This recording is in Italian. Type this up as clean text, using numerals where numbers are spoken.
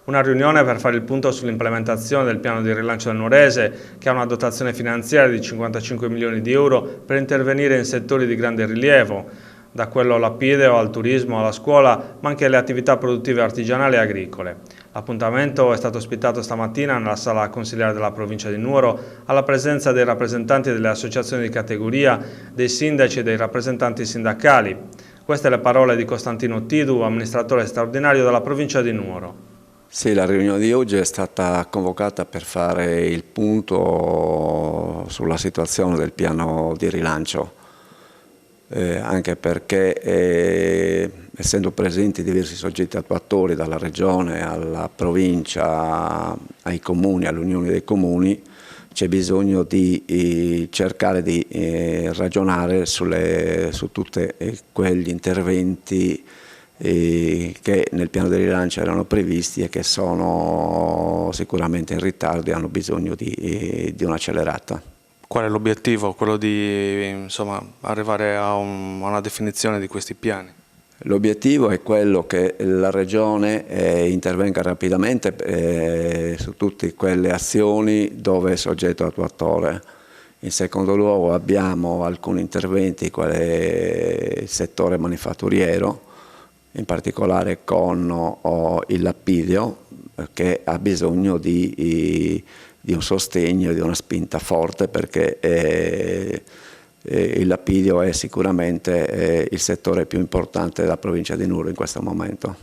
Una riunione per fare il punto sull'implementazione del piano di rilancio del Nuorese, che ha una dotazione finanziaria di 55 milioni di euro per intervenire in settori di grande rilievo, da quello lapideo al turismo, alla scuola, ma anche alle attività produttive artigianali e agricole. L'appuntamento è stato ospitato stamattina nella sala consiliare della provincia di Nuoro, alla presenza dei rappresentanti delle associazioni di categoria, dei sindaci e dei rappresentanti sindacali. Queste le parole di Costantino Tidu, amministratore straordinario della provincia di Nuoro. Sì, la riunione di oggi è stata convocata per fare il punto sulla situazione del piano di rilancio, anche perché essendo presenti diversi soggetti attuatori dalla Regione alla Provincia, ai Comuni, all'Unione dei Comuni, c'è bisogno di cercare di ragionare su tutti quegli interventi che nel piano di rilancio erano previsti e che sono sicuramente in ritardo e hanno bisogno di un'accelerata. Qual è l'obiettivo? Quello di arrivare a una definizione di questi piani? L'obiettivo è quello che la Regione intervenga rapidamente su tutte quelle azioni dove è soggetto attuatore. In secondo luogo abbiamo alcuni interventi, quale il settore manifatturiero, in particolare con il lapideo, che ha bisogno di un sostegno, di una spinta forte, perché il lapideo è sicuramente il settore più importante della provincia di Nuoro in questo momento.